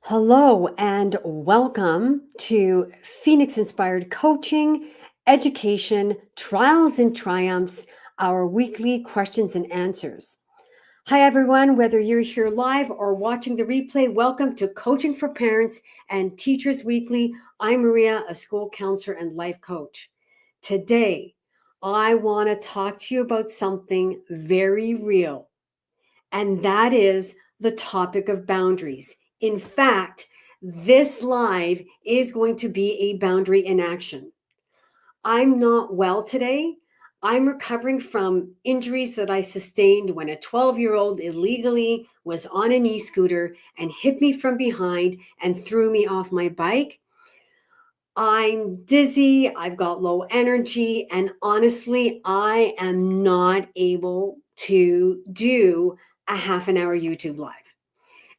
Hello and welcome to Phoenix Inspired Coaching, Education, Trials and Triumphs, our weekly questions and answers. Hi, everyone. Whether you're here live or watching the replay, welcome to Coaching for Parents and Teachers Weekly. I'm Maria, a school counselor and life coach. Today, I want to talk to you about something very real, and that is the topic of boundaries. In fact, this live is going to be a boundary in action. I'm not well today. I'm recovering from injuries that I sustained when a 12-year-old illegally was on an e-scooter and hit me from behind and threw me off my bike. I'm dizzy, I've got low energy, and honestly, I am not able to do a half an hour YouTube live.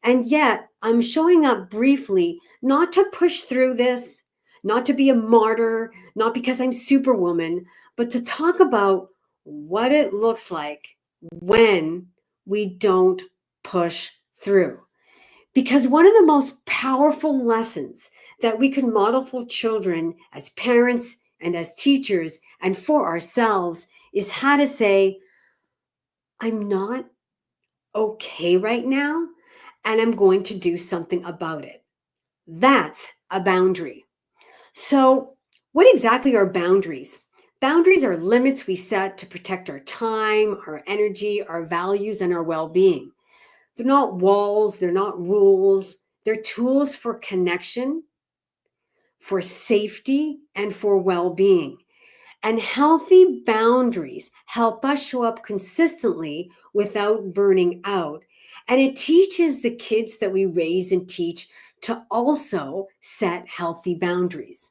And yet, I'm showing up briefly, not to push through this, not to be a martyr, not because I'm superwoman, but to talk about what it looks like when we don't push through. Because one of the most powerful lessons that we can model for children as parents and as teachers and for ourselves is how to say, I'm not okay right now, and I'm going to do something about it. That's a boundary. So, what exactly are boundaries? Boundaries are limits we set to protect our time, our energy, our values, and our well being. They're not walls, they're not rules, they're tools for connection, for safety, and for well being. And healthy boundaries help us show up consistently without burning out. And it teaches the kids that we raise and teach to also set healthy boundaries.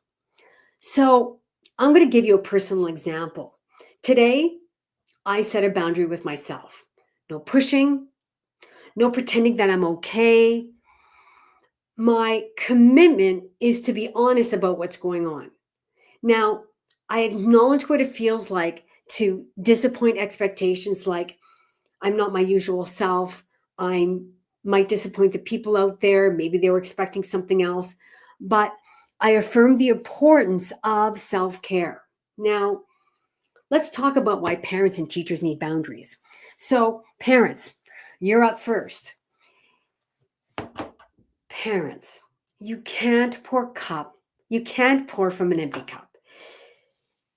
So I'm going to give you a personal example. Today, I set a boundary with myself. No pushing, no pretending that I'm okay. My commitment is to be honest about what's going on. Now, I acknowledge what it feels like to disappoint expectations, like I'm not my usual self. I might disappoint the people out there. Maybe they were expecting something else. But I affirm the importance of self care. Now, let's talk about why parents and teachers need boundaries. So, parents, you're up first. Parents, you can't pour from an empty cup.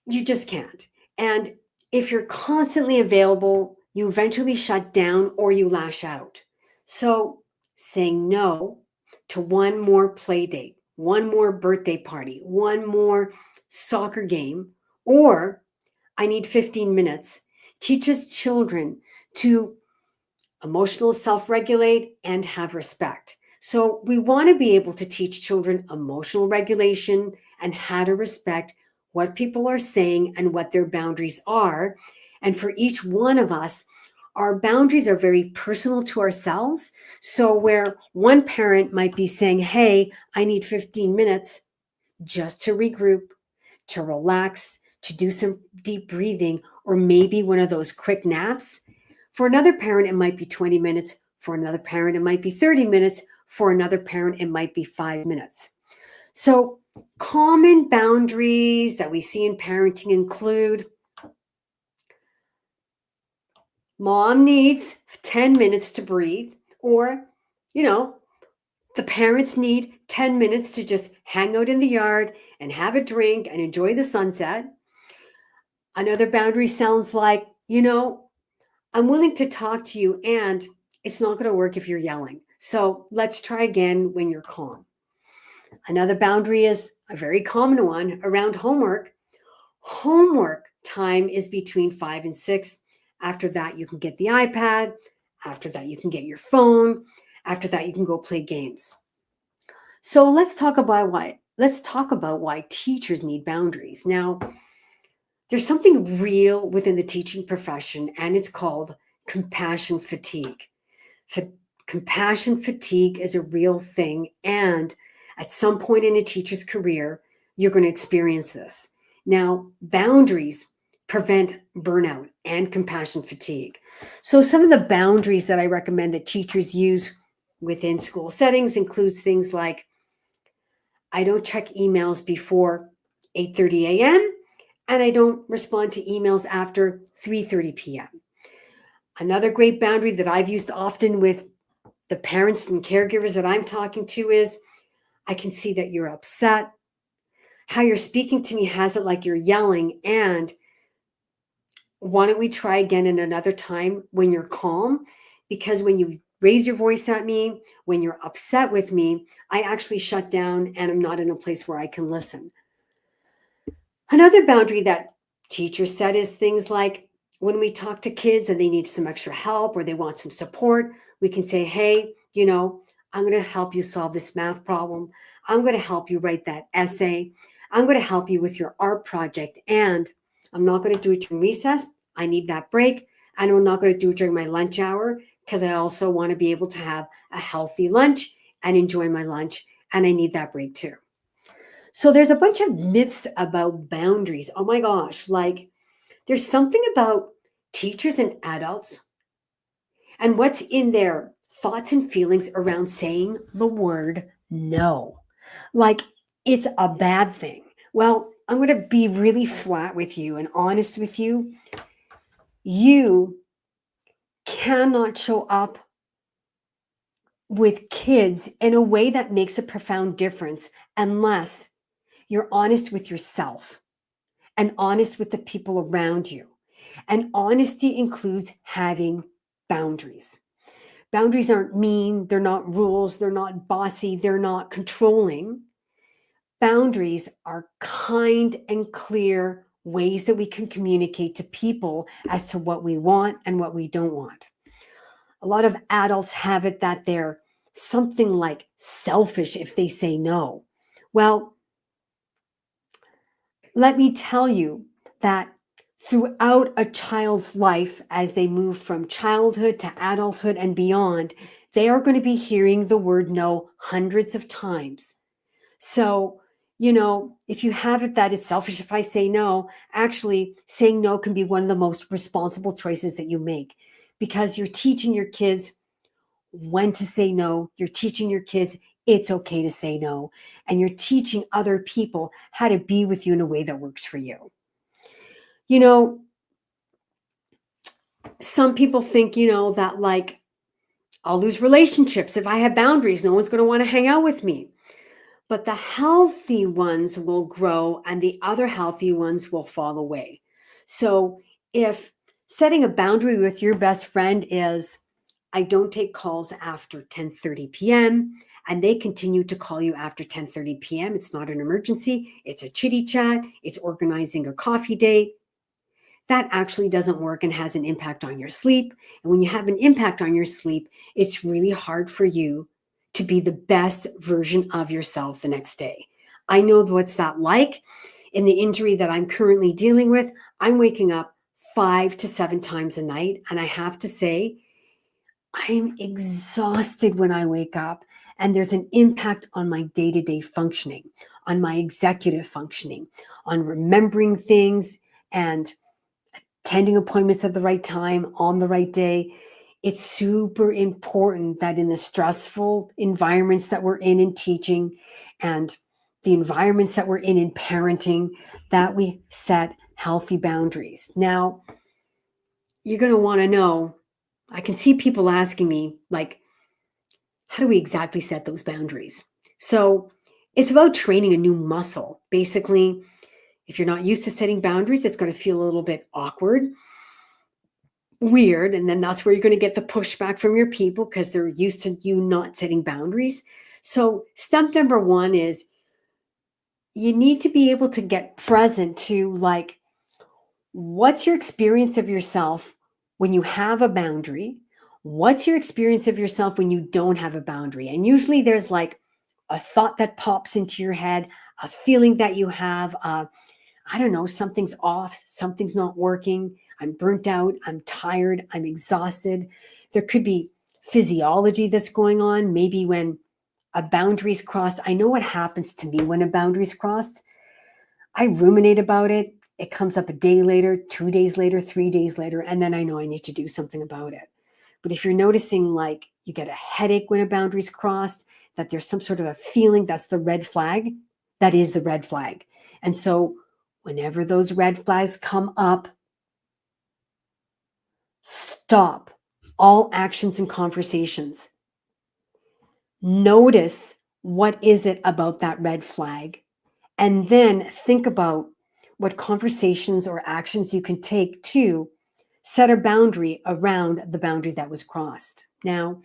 You just can't. And if you're constantly available, you eventually shut down or you lash out. So saying no to one more play date, one more birthday party, one more soccer game, or I need 15 minutes teaches children to emotional self-regulate and have respect. So we want to be able to teach children emotional regulation and how to respect what people are saying and what their boundaries are. And for each one of us, our boundaries are very personal to ourselves. So where one parent might be saying, hey, I need 15 minutes just to regroup, to relax, to do some deep breathing, or maybe one of those quick naps. For another parent, it might be 20 minutes. For another parent, it might be 30 minutes. For another parent, it might be 5 minutes. So common boundaries that we see in parenting include mom needs 10 minutes to breathe, or, the parents need 10 minutes to just hang out in the yard and have a drink and enjoy the sunset. Another boundary sounds like, I'm willing to talk to you, and it's not going to work if you're yelling. So let's try again when you're calm. Another boundary is a very common one around homework. Homework time is between 5 and 6. After that, you can get the iPad. After that, you can get your phone. After that, you can go play games. So let's talk about why teachers need boundaries. Now, there's something real within the teaching profession, and it's called compassion fatigue. Compassion fatigue is a real thing, and at some point in a teacher's career, you're going to experience this. Now, boundaries prevent burnout and compassion fatigue. So some of the boundaries that I recommend that teachers use within school settings includes things like I don't check emails before 8:30 a.m. and I don't respond to emails after 3:30 p.m. Another great boundary that I've used often with the parents and caregivers that I'm talking to is I can see that you're upset. How you're speaking to me has it like you're yelling. And why don't we try again in another time when you're calm? Because when you raise your voice at me, when you're upset with me, I actually shut down and I'm not in a place where I can listen. Another boundary that teachers set is things like when we talk to kids and they need some extra help or they want some support, we can say, hey, I'm going to help you solve this math problem. I'm going to help you write that essay. I'm going to help you with your art project. And I'm not going to do it during recess. I need that break. And I'm not going to do it during my lunch hour because I also want to be able to have a healthy lunch and enjoy my lunch. And I need that break too. So there's a bunch of myths about boundaries. Oh my gosh, like there's something about teachers and adults and what's in their thoughts and feelings around saying the word no. Like it's a bad thing. Well, I'm going to be really flat with you and honest with you. You cannot show up with kids in a way that makes a profound difference unless you're honest with yourself and honest with the people around you. And honesty includes having boundaries. Boundaries aren't mean, they're not rules, they're not bossy, they're not controlling. Boundaries are kind and clear ways that we can communicate to people as to what we want and what we don't want. A lot of adults have it that they're something like selfish if they say no. Well, let me tell you that throughout a child's life, as they move from childhood to adulthood and beyond, they are going to be hearing the word no hundreds of times. So, if you have it that it's selfish if I say no, actually saying no can be one of the most responsible choices that you make because you're teaching your kids when to say no. You're teaching your kids it's okay to say no. And you're teaching other people how to be with you in a way that works for you. You know, some people think, that like I'll lose relationships if I have boundaries. No one's going to want to hang out with me. But the healthy ones will grow and the other healthy ones will fall away. So if setting a boundary with your best friend is, I don't take calls after 10:30 p.m. and they continue to call you after 10:30 p.m. It's not an emergency. It's a chitty chat. It's organizing a coffee date. That actually doesn't work and has an impact on your sleep. And when you have an impact on your sleep, it's really hard for you to be the best version of yourself the next day. I know what's that like. In the injury that I'm currently dealing with, I'm waking up 5 to 7 times a night. And I have to say, I'm exhausted when I wake up. And there's an impact on my day-to-day functioning, on my executive functioning, on remembering things and attending appointments at the right time on the right day. It's super important that in the stressful environments that we're in teaching and the environments that we're in parenting, that we set healthy boundaries. Now, you're going to want to know, I can see people asking me, like, how do we exactly set those boundaries? So it's about training a new muscle. Basically, if you're not used to setting boundaries, it's going to feel a little bit awkward, weird, and then that's where you're going to get the pushback from your people because they're used to you not setting boundaries. So step number 1 is you need to be able to get present to, like, what's your experience of yourself when you have a boundary? What's your experience of yourself when you don't have a boundary? And usually there's like a thought that pops into your head, a feeling that you have, I don't know, something's off, something's not working. I'm burnt out, I'm tired, I'm exhausted. There could be physiology that's going on. Maybe when a boundary's crossed, I know what happens to me when a boundary's crossed. I ruminate about it. It comes up a day later, 2 days later, 3 days later, and then I know I need to do something about it. But if you're noticing like you get a headache when a boundary is crossed, that there's some sort of a feeling that's the red flag, that is the red flag. And so whenever those red flags come up, stop all actions and conversations. Notice what is it about that red flag, and then think about what conversations or actions you can take to set a boundary around the boundary that was crossed. Now,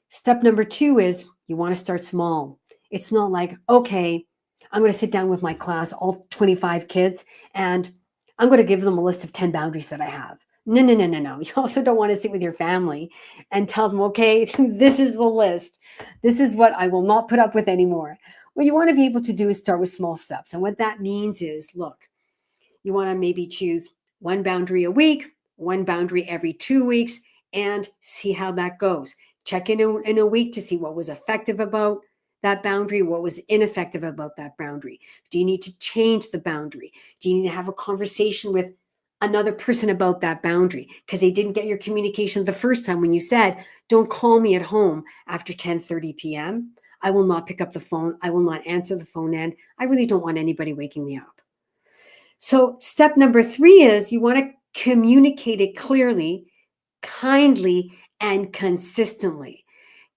step number 2 is you want to start small. It's not like, okay, I'm going to sit down with my class, all 25 kids, and I'm going to give them a list of 10 boundaries that I have. No, no, no, no, no. You also don't want to sit with your family and tell them, okay, this is the list. This is what I will not put up with anymore. What you want to be able to do is start with small steps. And what that means is, look, you want to maybe choose one boundary a week, one boundary every 2 weeks, and see how that goes. Check in a week to see what was effective about that boundary, what was ineffective about that boundary. Do you need to change the boundary? Do you need to have a conversation with another person about that boundary because they didn't get your communication the first time when you said, don't call me at home after 10:30 p.m. I will not pick up the phone. I will not answer the phone, and I really don't want anybody waking me up. So step number 3 is you want to communicate it clearly, kindly, and consistently.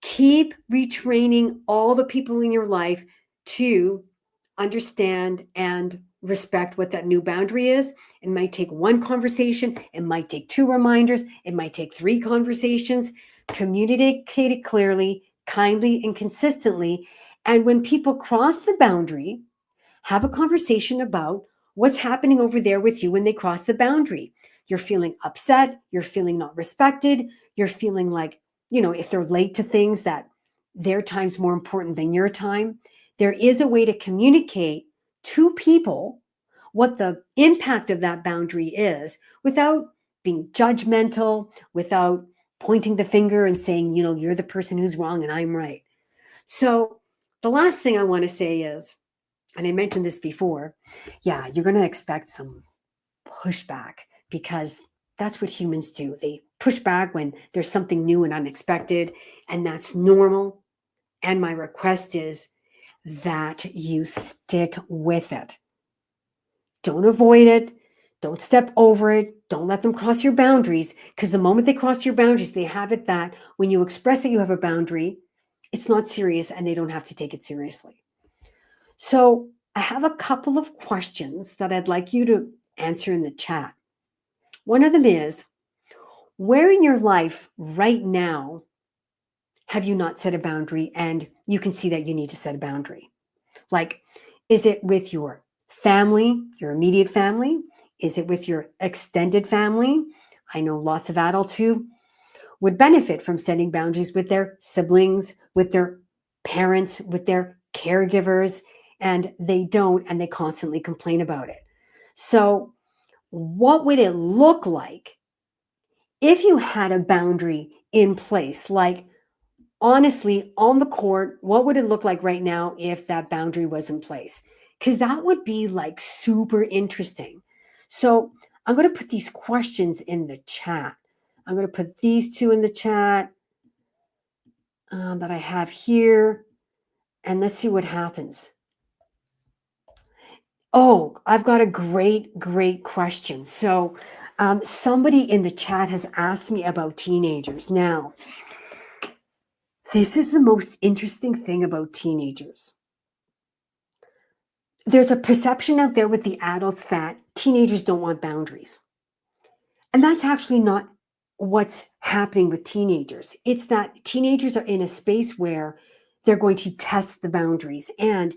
Keep retraining all the people in your life to understand and respect what that new boundary is. It might take one conversation, it might take 2 reminders, it might take 3 conversations. Communicate it clearly, kindly, and consistently. And when people cross the boundary, have a conversation about what's happening over there with you when they cross the boundary. You're feeling upset, you're feeling not respected, you're feeling like, if they're late to things, that their time's more important than your time. There is a way to communicate to people what the impact of that boundary is without being judgmental, without pointing the finger and saying, you're the person who's wrong and I'm right. So the last thing I want to say is, and I mentioned this before, yeah, you're going to expect some pushback because that's what humans do. They push back when there's something new and unexpected, and that's normal. And my request is that you stick with it. Don't avoid it. Don't step over it. Don't let them cross your boundaries, because the moment they cross your boundaries, they have it that when you express that you have a boundary, it's not serious and they don't have to take it seriously. So I have a couple of questions that I'd like you to answer in the chat. One of them is, where in your life right now have you not set a boundary and you can see that you need to set a boundary? Like, is it with your family, your immediate family? Is it with your extended family? I know lots of adults who would benefit from setting boundaries with their siblings, with their parents, with their caregivers, and they don't, and they constantly complain about it. So what would it look like if you had a boundary in place? Like, honestly, on the court, what would it look like right now if that boundary was in place? Because that would be like super interesting. So I'm going to put these questions in the chat. I'm going to put these 2 in the chat that I have here, and let's see what happens. Oh, I've got a great, great question. So somebody in the chat has asked me about teenagers. Now, this is the most interesting thing about teenagers. There's a perception out there with the adults that teenagers don't want boundaries. And that's actually not what's happening with teenagers. It's that teenagers are in a space where they're going to test the boundaries. And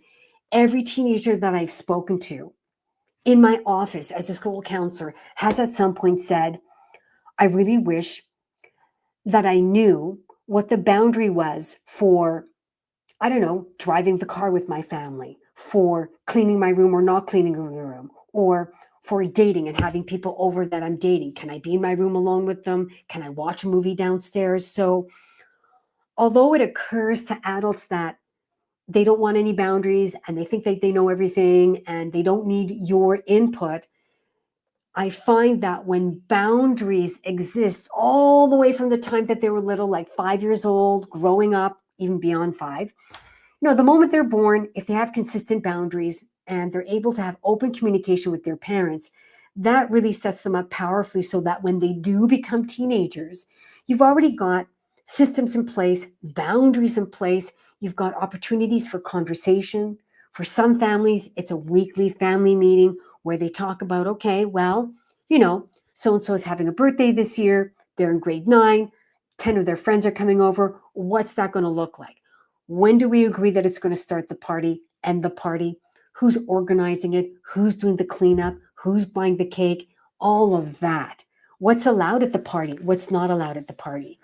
every teenager that I've spoken to in my office as a school counselor has at some point said, I really wish that I knew what the boundary was for, I don't know, driving the car with my family, for cleaning my room or not cleaning the room, or for dating and having people over that I'm dating. Can I be in my room alone with them? Can I watch a movie downstairs? So although it occurs to adults that they don't want any boundaries and they think that they know everything and they don't need your input, I find that when boundaries exist all the way from the time that they were little, like 5 years old, growing up, even beyond five, the moment they're born, if they have consistent boundaries and they're able to have open communication with their parents, that really sets them up powerfully so that when they do become teenagers, you've already got systems in place, boundaries in place, you've got opportunities for conversation. For some families, it's a weekly family meeting where they talk about, okay, well, so and so is having a birthday this year, they're in grade 9, 10 of their friends are coming over. What's that going to look like? When do we agree that it's going to start the party, end the party? Who's organizing it? Who's doing the cleanup? Who's buying the cake? All of that. What's allowed at the party? What's not allowed at the party?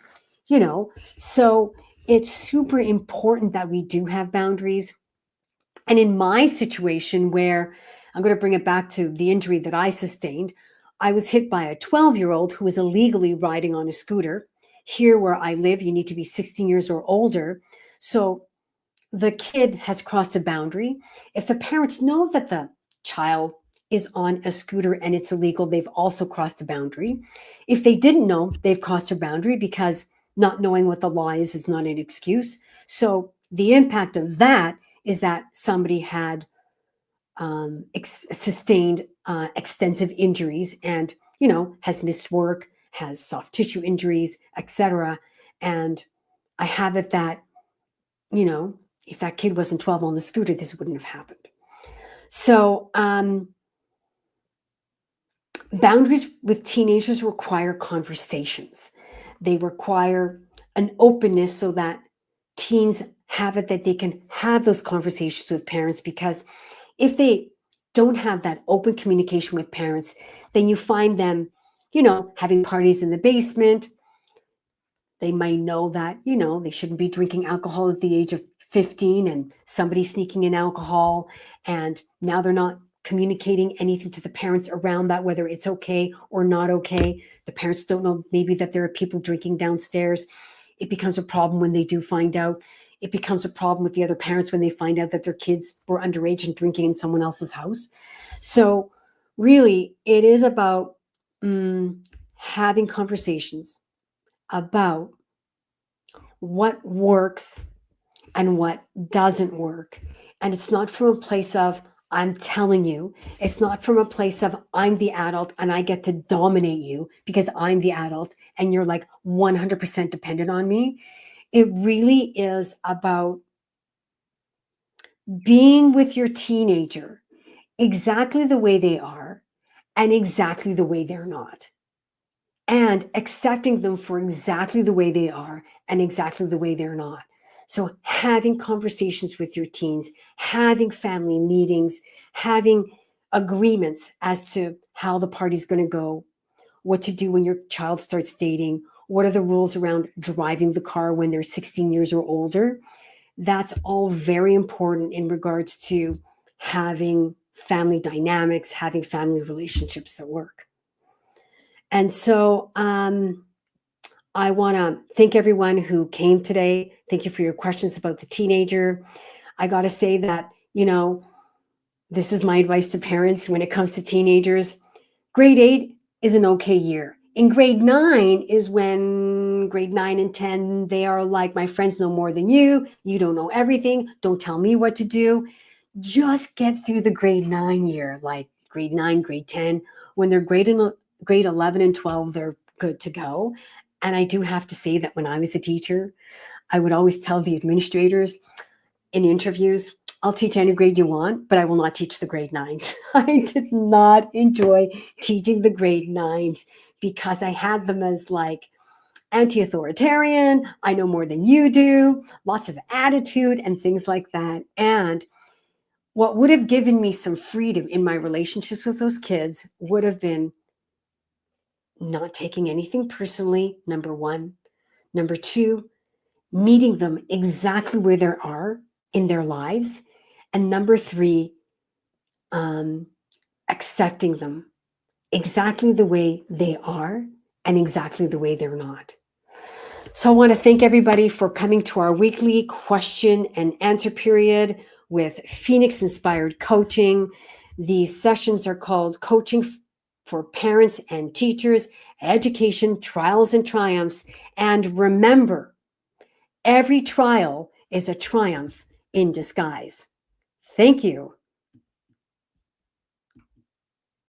So it's super important that we do have boundaries. And in my situation, where I'm going to bring it back to the injury that I sustained, I was hit by a 12-year-old who was illegally riding on a scooter. Here where I live, you need to be 16 years or older. So the kid has crossed a boundary. If the parents know that the child is on a scooter and it's illegal, they've also crossed a boundary. If they didn't know, they've crossed a boundary, because not knowing what the law is not an excuse. So the impact of that is that somebody had sustained extensive injuries and, has missed work, has soft tissue injuries, etc. And I have it that, if that kid wasn't 12 on the scooter, this wouldn't have happened. So boundaries with teenagers require conversations. They require an openness so that teens have it that they can have those conversations with parents, because if they don't have that open communication with parents, then you find them, having parties in the basement. They might know that, they shouldn't be drinking alcohol at the age of 15, and somebody sneaking in alcohol, and now they're not communicating anything to the parents around that, whether it's okay or not okay. The parents don't know maybe that there are people drinking downstairs. It becomes a problem when they do find out. It becomes a problem with the other parents when they find out that their kids were underage and drinking in someone else's house. So really, it is about having conversations about what works and what doesn't work. And it's not from a place of, I'm telling you. It's not from a place of, I'm the adult and I get to dominate you because I'm the adult and you're like 100% dependent on me. It really is about being with your teenager exactly the way they are and exactly the way they're not, and accepting them for exactly the way they are and exactly the way they're not. So having conversations with your teens, having family meetings, having agreements as to how the party's going to go, what to do when your child starts dating, what are the rules around driving the car when they're 16 years or older. That's all very important in regards to having family dynamics, having family relationships that work. And so I want to thank everyone who came today. Thank you for your questions about the teenager. I got to say that, this is my advice to parents when it comes to teenagers. Grade 8 is an okay year. In grade 9 is when grade 9 and 10, they are like, my friends know more than you. You don't know everything. Don't tell me what to do. Just get through the grade 9 year, like grade 9, grade 10. When they're grade 11 and 12, they're good to go. And I do have to say that when I was a teacher, I would always tell the administrators in interviews, I'll teach any grade you want, but I will not teach the grade 9s. I did not enjoy teaching the grade 9s because I had them as like anti-authoritarian, I know more than you do, lots of attitude and things like that. And what would have given me some freedom in my relationships with those kids would have been not taking anything personally, number one. Number two, meeting them exactly where they are in their lives. And number three, accepting them exactly the way they are and exactly the way they're not. So I want to thank everybody for coming to our weekly question and answer period with Phoenix Inspired Coaching. These sessions are called Coaching for parents and teachers, education, trials and triumphs. And remember, every trial is a triumph in disguise. Thank you.